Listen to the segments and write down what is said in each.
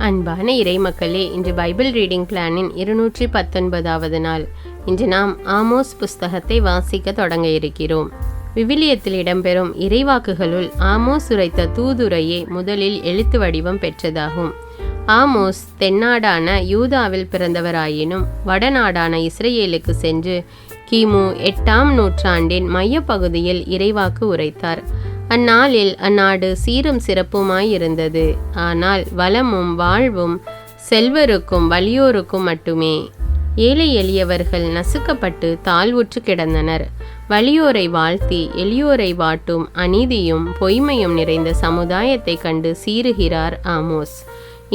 அன்பான இறைமக்களே, இன்று Bible reading பிளானின் 219வது நாள். இன்று நாம் ஆமோஸ் புஸ்தகத்தை வாசிக்க தொடங்க இருக்கிறோம். விவிலியத்தில் இடம்பெறும் இறைவாக்குகளுள் ஆமோஸ் உரைத்த தூதுரையே முதலில் எழுத்து வடிவம் பெற்றதாகும். ஆமோஸ் தென்னாடான யூதாவில் பிறந்தவராயினும் வடநாடான இஸ்ரேலுக்கு சென்று கிமு 8ஆம் நூற்றாண்டின் மையப்பகுதியில் இறைவாக்கு உரைத்தார். அந்நாளில் அந்நாடு சீரும் சிறப்புமாயிருந்தது. ஆனால் வளமும் வாழ்வும் செல்வருக்கும் வலியோருக்கும் மட்டுமே. ஏழை எளியவர்கள் நசுக்கப்பட்டு தாழ்வுற்று கிடந்தனர். வலியோரை வாழ்த்தி எளியோரை வாட்டும் அநீதியும் பொய்மையும் நிறைந்த சமுதாயத்தை கண்டு சீறுகிறார் ஆமோஸ்.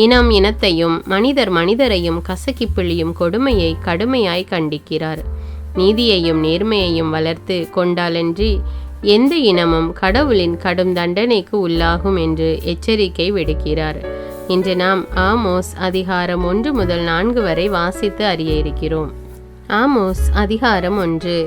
இனம் இனத்தையும் மனிதர் மனிதரையும் கசக்கி பிழியும் கொடுமையை கடுமையாய் கண்டிக்கிறார். நீதியையும் நேர்மையையும் வளர்த்து கொண்டாலன்றி எந்த இனமும் கடவுளின் கடும் தண்டனைக்கு உள்ளாகும் என்று எச்சரிக்கை விடுக்கிறார். இன்று நாம் ஆமோஸ் அதிகாரம் 1 முதல் 4 வரை வாசித்து அறிய இருக்கிறோம். ஆமோஸ் அதிகாரம் 1.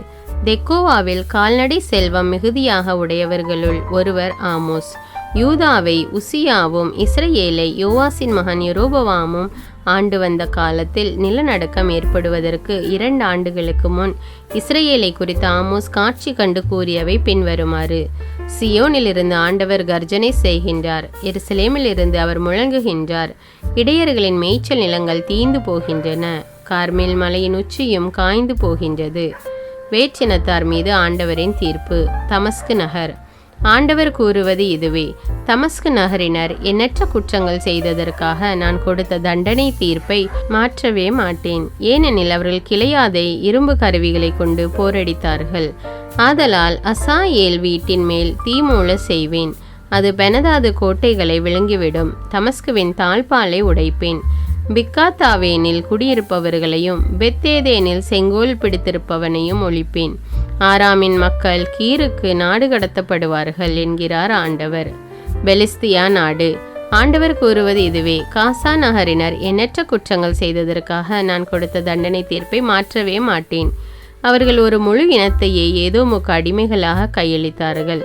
தெக்கோவாவில் கால்நடை செல்வம் மிகுதியாக உடையவர்களுள் ஒருவர் ஆமோஸ். யூதாவை உசியாவும் இஸ்ரேலை யோவாசின் மகன் யெரொபெயாமும் ஆண்டு வந்த காலத்தில் நிலநடுக்கம் ஏற்படுவதற்கு 2 ஆண்டுகளுக்கு முன் இஸ்ரேலை குறித்து ஆமோஸ் காட்சி கண்டு கூறியவை பின்வருமாறு. சியோனிலிருந்து ஆண்டவர் கர்ஜனை செய்கின்றார். எருசலேமிலிருந்து அவர் முழங்குகின்றார். இடையர்களின் மேய்ச்சல் நிலங்கள் தீந்து போகின்றன. கார்மேல் மலையின் உச்சியும் காய்ந்து போகின்றது. வேற்றினத்தார் மீது ஆண்டவரின் தீர்ப்பு. தமஸ்கு நகர். ஆண்டவர் கூறுவது இதுவே: தமஸ்கு நகரினர் எண்ணற்ற குற்றங்கள் செய்ததற்காக நான் கொடுத்த தண்டனை தீர்ப்பை மாற்றவே மாட்டேன். ஏனெனில் அவர்கள் கிளையாதை இரும்பு கருவிகளை கொண்டு போரடித்தார்கள். ஆதலால் அசாயேல் வீட்டின் மேல் தீமூள செய்வேன். அது பெனதாது கோட்டைகளை விழுங்கிவிடும். தமஸ்குவின் தாழ்பாலை உடைப்பேன். பிக்காத்தாவேனில் குடியிருப்பவர்களையும் பெத்தேதேனில் செங்கோல் பிடித்திருப்பவனையும் ஒழிப்பேன். ஆராமின் மக்கள் கீருக்கு நாடு கடத்தப்படுவார்கள் என்கிறார் ஆண்டவர். பெலிஸ்தியா நாடு. ஆண்டவர் கூறுவது இதுவே: காசா நகரினர் எண்ணற்ற குற்றங்கள் செய்ததற்காக நான் கொடுத்த தண்டனை தீர்ப்பை மாற்றவே மாட்டேன். அவர்கள் ஒரு முழு இனத்தையே ஏதோமுக்கு அடிமைகளாக கையளித்தார்கள்.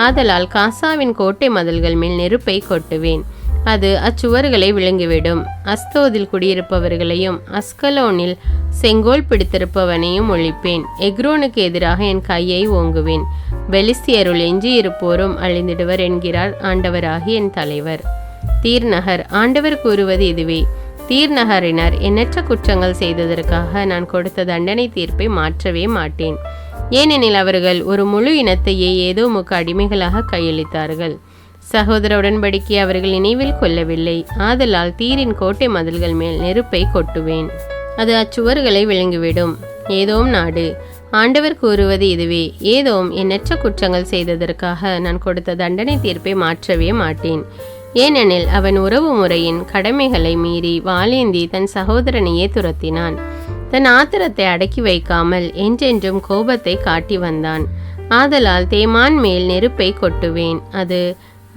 ஆதலால் காசாவின் கோட்டை மதில்கள் மேல் நெருப்பை கொட்டுவேன். அது அச்சுவர்களை விழுங்கிவிடும். அஸ்தோதில் குடியிருப்பவர்களையும் அஸ்கலோனில் செங்கோல் பிடித்திருப்பவனையும் ஒழிப்பேன். எக்ரோனுக்கு எதிராக என் கையை ஓங்குவேன். பெலிஸ்தியருள் எஞ்சியிருப்போரும் அழிந்திடுவர் என்கிறார் ஆண்டவராகிய என் தலைவர். தீர் நகர். ஆண்டவர் கூறுவது இதுவே: தீர் நகரினர் எண்ணற்ற குற்றங்கள் செய்ததற்காக நான் கொடுத்த தண்டனை தீர்ப்பை மாற்றவே மாட்டேன். ஏனெனில் அவர்கள் ஒரு முழு இனத்தையே ஏதோமுக்கு அடிமைகளாக கையளித்தார்கள். சகோதர உடன்படிக்கை அவர்கள் நினைவில் கொள்ளவில்லை. ஆதலால் தீரின் கோட்டை மதில்கள் மேல் நெருப்பை கொட்டுவேன். அது அச்சுவர்களை விழுங்கிவிடும். ஏதோம் நாடு. ஆண்டவர் கூறுவது இதுவே: ஏதோம் எண்ணற்ற குற்றங்கள் செய்ததற்காக நான் கொடுத்த தண்டனை தீர்ப்பை மாற்றவே மாட்டேன். ஏனெனில் அவன் உறவு முறையின் கடமைகளை மீறி வாளேந்தி தன் சகோதரனையே துரத்தினான். தன் ஆத்திரத்தை அடக்கி வைக்காமல் என்றென்றும் கோபத்தை காட்டி வந்தான். ஆதலால் தேமான் மேல் நெருப்பை கொட்டுவேன். அது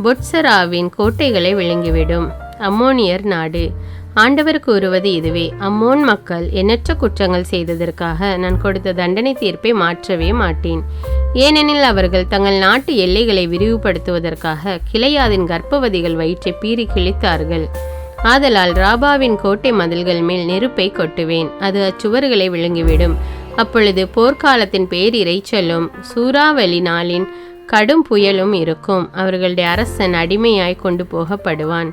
பொட்சராவின் கோட்டைகளை விழுங்கிவிடும். அம்மோனியர் நாடு. ஆண்டவர் கூறுவது இதுவே: அம்மோன் மக்கள் எண்ணற்ற குற்றங்கள் செய்ததற்காக நான் கொடுத்த தண்டனை தீர்ப்பை மாற்றவே மாட்டேன். ஏனெனில் அவர்கள் தங்கள் நாட்டு எல்லைகளை விரிவுபடுத்துவதற்காக கிளையாதின் கர்ப்பவதிகள் வயிற்றை பீறி கிழித்தார்கள். ஆதலால் ராபாவின் கோட்டை மதில்கள் மேல் நெருப்பை கொட்டுவேன். அது அச்சுவர்களை விழுங்கிவிடும். அப்பொழுது போர்க்காலத்தின் பேரிரைச்சலும் சூறாவளி நாளின் கடும் புயலும் இருக்கும். அவர்களுடைய அரசன் அடிமையாய் கொண்டு போகப்படுவான்.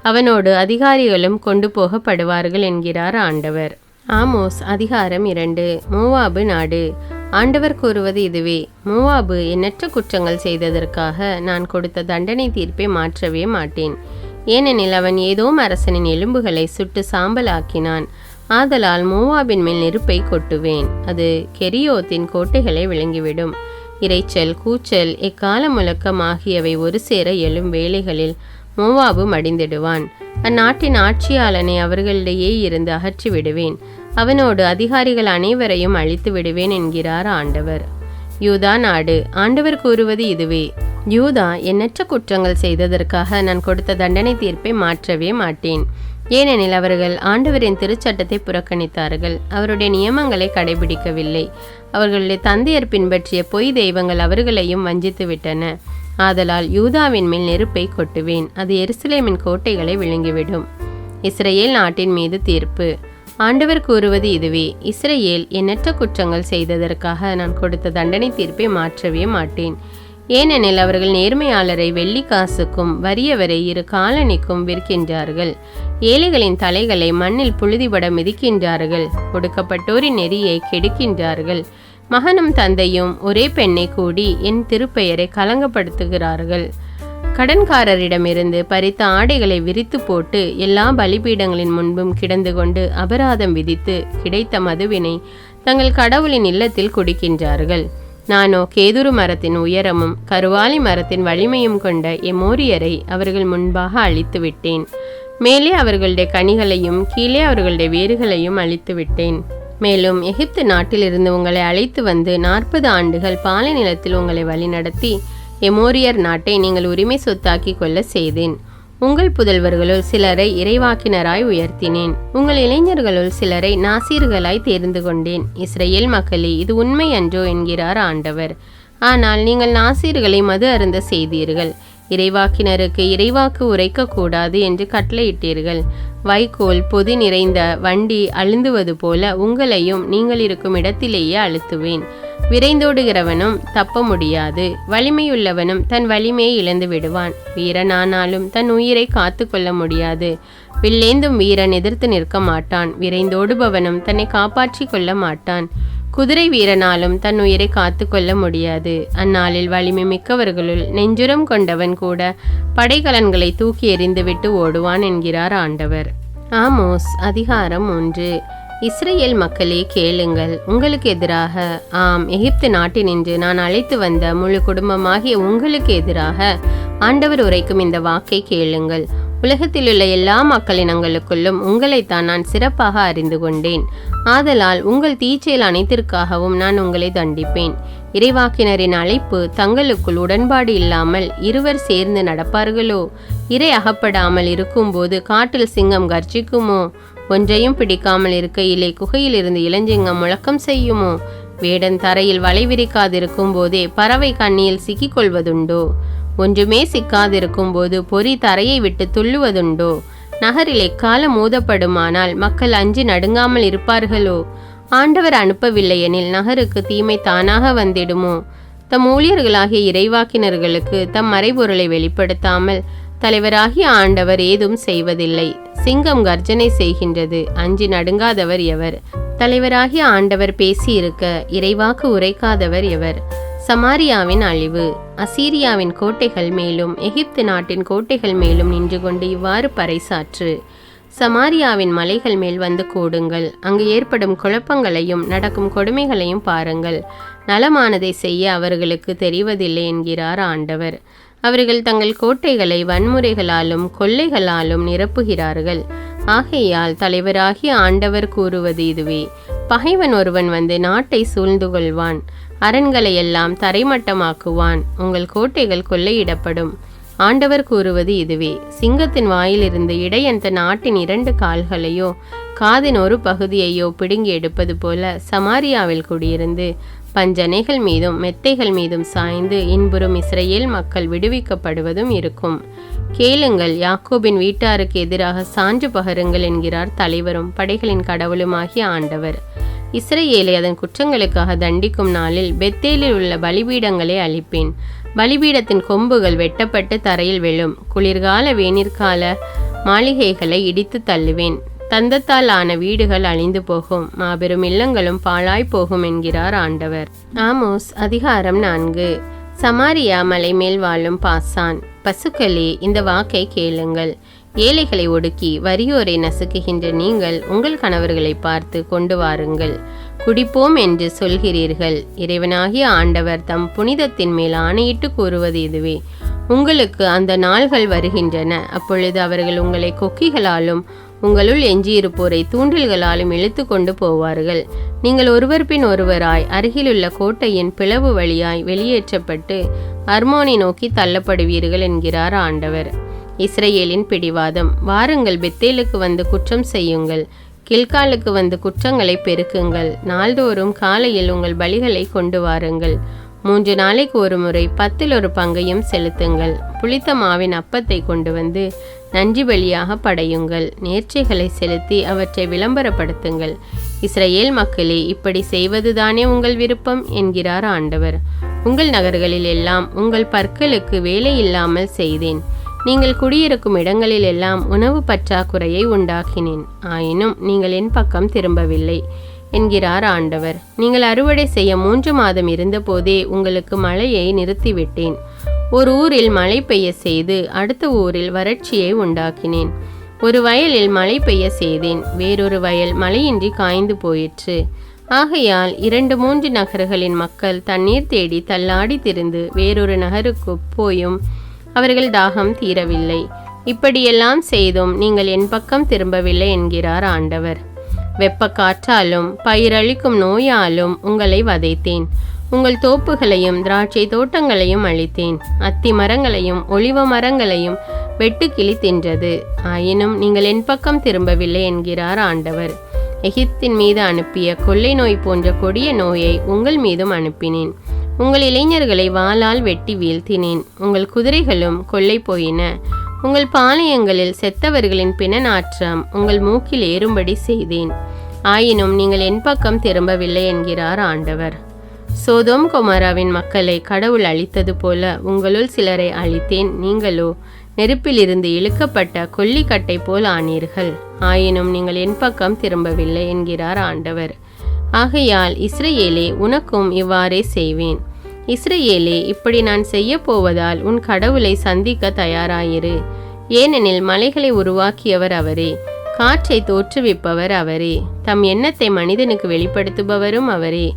அவனோடு அதிகாரிகளும் கொண்டு போகப்படுவார்கள் என்கிறார் ஆண்டவர். ஆமோஸ் அதிகாரம் 2. மோவாபு நாடு. ஆண்டவர் கூறுவது இதுவே: மோவாபு எண்ணற்ற குற்றங்கள் செய்ததற்காக நான் கொடுத்த தண்டனை தீர்ப்பை மாற்றவே மாட்டேன். ஏனெனில் அவன் ஏதோம் அரசனின் எலும்புகளை சுட்டு சாம்பலாக்கினான். ஆதலால் மோவாபின் மேல் நெருப்பை கொட்டுவேன். அது கெரியோத்தின் கோட்டைகளை விழுங்கிவிடும். இரைச்சல் கூச்சல் எக்கால முழக்கம் ஆகியவை ஒரு சேர எழும் வேளைகளில் மோவாபு மடிந்திடுவான். அந்நாட்டின் ஆட்சியாளனை அவர்களிடையே இருந்து அகற்றி விடுவேன். அவனோடு அதிகாரிகள் அனைவரையும் அழித்து விடுவேன் என்கிறார் ஆண்டவர். யூதா நாடு. ஆண்டவர் கூறுவது இதுவே: யூதா எண்ணற்ற குற்றங்கள் செய்ததற்காக நான் கொடுத்த தண்டனை தீர்ப்பை மாற்றவே மாட்டேன். ஏனெனில் அவர்கள் ஆண்டவரின் திருச்சட்டத்தை புறக்கணித்தார்கள். அவருடைய நியமங்களை கடைபிடிக்கவில்லை. அவர்களுடைய தந்தையர் பின்பற்றிய பொய் தெய்வங்கள் அவர்களையும் வஞ்சித்து விட்டன. ஆதலால் யூதாவின் மேல் நெருப்பை கொட்டுவேன். அது எருசலேமின் கோட்டைகளை விழுங்கிவிடும். இஸ்ரேல் நாட்டின் மீது தீர்ப்பு. ஆண்டவர் கூறுவது இதுவே: இஸ்ரேல் எண்ணற்ற குற்றங்கள் செய்ததற்காக நான் கொடுத்த தண்டனை தீர்ப்பை மாற்றவே மாட்டேன். ஏனெனில் அவர்கள் நேர்மையாளரை வெள்ளி காசுக்கும் வறியவரை 2 காலணிக்கும் விற்கின்றார்கள். ஏழைகளின் தலைகளை மண்ணில் புழுதிபட மிதிக்கின்றார்கள். ஒடுக்கப்பட்டோரின் நெறியை கெடுக்கின்றார்கள். மகனும் தந்தையும் ஒரே பெண்ணை கூடி என் திருப்பெயரை களங்கப்படுத்துகிறார்கள். கடன்காரரிடமிருந்து பறித்த ஆடைகளை விரித்து போட்டு எல்லா பலிபீடங்களின் முன்பும் கிடந்து கொண்டு அபராதம் விதித்து கிடைத்த மதுவினை தங்கள் கடவுளின் இல்லத்தில் குடிக்கின்றார்கள். நானோ கேதுரு மரத்தின் உயரமும் கருவாலி மரத்தின் வலிமையும் கொண்ட எமோரியரை அவர்கள் முன்பாக அழித்து விட்டேன். மேலே அவர்களுடைய கனிகளையும் கீழே அவர்களுடைய வேர்களையும் அழித்து விட்டேன். மேலும் எகிப்து நாட்டிலிருந்து உங்களை அழைத்து வந்து 40 ஆண்டுகள் பாலை நிலத்தில் உங்களை வழிநடத்தி எமோரியர் நாட்டை நீங்கள் உரிமை சொத்தாக்கி கொள்ள செய்தேன். உங்கள் புதல்வர்களுள் சிலரை இறைவாக்கினராய் உயர்த்தினேன். உங்கள் இளைஞர்களுள் சிலரை நாசீர்களாய் தேர்ந்து கொண்டேன். இஸ்ரேல் மக்களே, இது உண்மை அன்றோ என்கிறார் ஆண்டவர். ஆனால் நீங்கள் நாசீர்களை மது அருந்த செய்தீர்கள். இறைவாக்கினருக்கு இறைவாக்கு உரைக்கக்கூடாது என்று கட்டளையிட்டீர்கள். வைக்கோல் பொதி நிறைந்த வண்டி அழுந்துவது போல உங்களையும் நீங்கள் இருக்கும் இடத்திலேயே அழுத்துவேன். விரைந்தோடுகிறவனும் தப்ப முடியாது. வலிமையுள்ளவனும் தன் வலிமையை இழந்து விடுவான். வீரனானாலும் தன் உயிரை காத்து கொள்ள முடியாது. வில்லேந்தும் வீரன் எதிர்த்து நிற்க மாட்டான். விரைந்தோடுபவனும் தன்னை காப்பாற்றி கொள்ள மாட்டான். குதிரை வீரனாலும் தன் உயிரை காத்து கொள்ள முடியாது. அந்நாளில் வலிமை மிக்கவர்களுள் நெஞ்சுரம் கொண்டவன் கூட படைக்கலன்களை தூக்கி எறிந்துவிட்டு ஓடுவான் என்கிறார் ஆண்டவர். ஆமோஸ் அதிகாரம் 3. இஸ்ரேல் மக்களே, கேளுங்கள். உங்களுக்கு எதிராக, ஆம், எகிப்து நாட்டினின்று நான் அழைத்து வந்த முழு குடும்பமாகிய உங்களுக்கு எதிராக ஆண்டவர் உரைக்கும் இந்த வாக்கை கேளுங்கள். உலகத்திலுள்ள எல்லா மக்களினங்களுக்குள்ளும் உங்களைத்தான் நான் சிறப்பாக அறிந்து கொண்டேன். ஆதலால் உங்கள் தீச்செயல் அனைத்திற்காகவும் நான் உங்களை தண்டிப்பேன். இறைவாக்கினரின் அழைப்பு தங்களுக்குள் உடன்பாடு இல்லாமல் இருவர் சேர்ந்து நடப்பார்களோ? இறை அகப்படாமல் இருக்கும்போது காட்டில் சிங்கம் கர்ஜிக்குமோ? ஒன்றையும் பிடிக்காமல் இருக்கையிலே குகையிலிருந்து இளஞ்சிங்கம் முழக்கம் செய்யுமோ? வேடன் தரையில் வலை விரிக்காதிருக்கும் போதே பறவை கண்ணியில் சிக்கிக்கொள்வதுண்டோ? ஒன்றுமே சிக்காதிருக்கும் போது பொறி தரையை விட்டு துள்ளுவதுண்டோ? நகரில் எக்காலம் மூதப்படுமானால் மக்கள் அஞ்சி நடுங்காமல் இருப்பார்களோ? ஆண்டவர் அனுப்பவில்லை எனில் நகருக்கு தீமை தானாக வந்திடுமோ? தம் ஊழியர்களாகிய இறைவாக்கினர்களுக்கு தம் மறைபொருளை வெளிப்படுத்தாமல் தலைவராகிய ஆண்டவர் ஏதும் செய்வதில்லை. சிங்கம் கர்ஜனை செய்கின்றது, அஞ்சி நடுங்காதவர் எவர்? தலைவராகிய ஆண்டவர் பேசியிருக்க இறைவாக்கு உரைக்காதவர் எவர்? சமாரியாவின் அழிவு. அசீரியாவின் கோட்டைகள் மேலும் எகிப்து நாட்டின் கோட்டைகள் மேலும் நின்று கொண்டு இவ்வாறு பறைசாற்று: சமாரியாவின் மலைகள் மேல் வந்து கூடுங்கள். அங்கு ஏற்படும் குழப்பங்களையும் நடக்கும் கொடுமைகளையும் பாருங்கள். நலமானதை செய்ய அவர்களுக்கு தெரிவதில்லை என்கிறார் ஆண்டவர். அவர்கள் தங்கள் கோட்டைகளை வன்முறைகளாலும் கொள்ளைகளாலும் நிரப்புகிறார்கள். ஆகையால் தலைவராகிய ஆண்டவர் கூறுவது இதுவே: பகைவன் ஒருவன் வந்து நாட்டை சூழ்ந்து கொள்வான். அரண்களை எல்லாம் தரைமட்டமாக்குவான். உங்கள் கோட்டைகள் கொள்ளையிடப்படும். ஆண்டவர் கூறுவது இதுவே: சிங்கத்தின் வாயிலிருந்து இடையன் தன் நாட்டின் 2 கால்களையோ காதின் ஒரு பகுதியையோ பிடுங்கி எடுப்பது போல சமாரியாவில் குடியிருந்து பஞ்சனைகள் மீதும் மெத்தைகள் மீதும் சாய்ந்து இன்புறும் இஸ்ரேல் மக்கள் விடுவிக்கப்படுவதும் இருக்கும். கேளுங்கள், யாக்கோபின் வீட்டாருக்கு எதிராக சான்று பகருங்கள் என்கிறார் தலைவரும் படைகளின் கடவுளுமாகிய ஆண்டவர். இஸ்ரேலை அதன் குற்றங்களுக்காக தண்டிக்கும் நாளில் பெத்தேலில் உள்ள பலிபீடங்களை அழிப்பேன். பலிபீடத்தின் கொம்புகள் வெட்டப்பட்டு தரையில் விழும். குளிர்கால வேனிற்கால மாளிகைகளை இடித்து தள்ளுவேன். தந்தத்தால் ஆன வீடுகள் அழிந்து போகும். மாபெரும் இல்லங்களும் பாழாய் போகும் என்கிறார் ஆண்டவர். ஆமோஸ் அதிகாரம் 4. சமாரியா மலை மேல் வாழும் பாசான் பசுக்களே, இந்த வாக்கை கேளுங்கள். ஏழைகளை ஒடுக்கி வறியோரை நசுக்குகின்ற நீங்கள் உங்கள் கணவர்களை பார்த்து கொண்டு வாருங்கள். குடிப்போம் என்று சொல்கிறீர்கள். இறைவனாகிய ஆண்டவர் தம் புனிதத்தின் மேல் ஆணையிட்டு கூறுவது இதுவே: உங்களுக்கு அந்த நாள்கள் வருகின்றன. அப்பொழுது அவர்கள் உங்களை கொக்கிகளாலும் உங்களுள் எஞ்சியிருப்போரை தூண்டில்களாலும் இழுத்து கொண்டு போவார்கள். நீங்கள் ஒருவர் பின் ஒருவராய் அருகிலுள்ள கோட்டையின் பிளவு வழியாய் வெளியேற்றப்பட்டு அர்மோனை நோக்கி தள்ளப்படுவீர்கள் என்கிறார் ஆண்டவர். இஸ்ரேலின் பிடிவாதம். வாருங்கள், பெத்தேலுக்கு வந்து குற்றம் செய்யுங்கள். கில்காலுக்கு வந்து குற்றங்களை பெருக்குங்கள். நாள்தோறும் காலையில் உங்கள் பலிகளை கொண்டு வாருங்கள். 3 நாளைக்கு ஒரு முறை 10 1 பங்கையும் செலுத்துங்கள். புளித்த மாவின் அப்பத்தை கொண்டு வந்து நன்றி பலியாக படையுங்கள். நேர்ச்சைகளை செலுத்தி அவற்றை விளம்பரப்படுத்துங்கள். இஸ்ரவேல் மக்களே, இப்படி செய்வதுதானே உங்கள் விருப்பம் என்கிறார் ஆண்டவர். உங்கள் நகர்களில் எல்லாம் உங்கள் பற்களுக்கு வேலை இல்லாமல் செய்தேன். நீங்கள் குடியிருக்கும் இடங்களில் எல்லாம் உணவு பற்றாக்குறையை உண்டாக்கினேன். ஆயினும் நீங்கள் என் பக்கம் திரும்பவில்லை என்கிறார் ஆண்டவர். நீங்கள் அறுவடை செய்ய 3 மாதம் இருந்தபோதே உங்களுக்கு மழையை நிறுத்திவிட்டேன். ஒரு ஊரில் மழை பெய்ய செய்து அடுத்த ஊரில் வறட்சியை உண்டாக்கினேன். ஒரு வயலில் மழை பெய்ய செய்தேன், வேறொரு வயல் மழையின்றி காய்ந்து போயிற்று. ஆகையால் 2-3 நகர்களின் மக்கள் தண்ணீர் தேடி தள்ளாடி திரிந்து வேறொரு நகருக்கு போயும் அவர்கள் தாகம் தீரவில்லை. இப்படியெல்லாம் செய்தும் நீங்கள் என் பக்கம் திரும்பவில்லை என்கிறார் ஆண்டவர். வெப்ப காற்றாலும் பயிரளிக்கும் நோயாலும் உங்களை வதைத்தேன். உங்கள் தோப்புகளையும் திராட்சை தோட்டங்களையும் அழித்தேன். அத்தி மரங்களையும் ஒலிவ மரங்களையும் வெட்டுக்கிளி தின்றது. ஆயினும் நீங்கள் என் பக்கம் திரும்பவில்லை என்கிறார் ஆண்டவர். எகிப்தின் மீது அனுப்பிய கொள்ளை நோய் போன்ற கொடிய நோயை உங்கள் மீதும் அனுப்பினேன். உங்கள் இளைஞர்களை வாளால் வெட்டி வீழ்த்தினேன். உங்கள் குதிரைகளும் கொள்ளை போயின. உங்கள் பாளையங்களில் செத்தவர்களின் பிண நாற்றம் உங்கள் மூக்கில் ஏறும்படி செய்தேன். ஆயினும் நீங்கள் என் பக்கம் திரும்பவில்லை என்கிறார் ஆண்டவர். சோதோம் கொமோராவின் மக்களை கடவுள் அழித்தது போல உங்களுள் சிலரை அழித்தேன். நீங்களோ நெருப்பிலிருந்து இழுக்கப்பட்ட கொல்லிக்கட்டை போல் ஆனீர்கள். ஆயினும் நீங்கள் என் பக்கம் திரும்பவில்லை என்கிறார் ஆண்டவர். ஆகையால் இஸ்ரவேலே, உனக்கும் இவ்வாறே செய்வேன். இஸ்ரவேலே, இப்படி நான் செய்ய போவதால் உன் கடவுளை சந்திக்க தயாராயிரு. ஏனெனில் மலைகளை உருவாக்கியவர் அவரே, காற்றை தோற்றுவிப்பவர் அவரே, தம் எண்ணத்தை மனிதனுக்கு வெளிப்படுத்துபவரும் அவரே,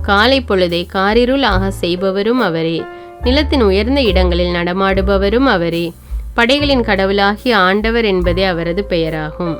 காலை பொழுதை காரிருளாக செய்பவரும் அவரே, நிலத்தின் உயர்ந்த இடங்களில் நடமாடுபவரும் அவரே, படைகளின் கடவுளாகிய ஆண்டவர் என்பதே அவரது பெயராகும்.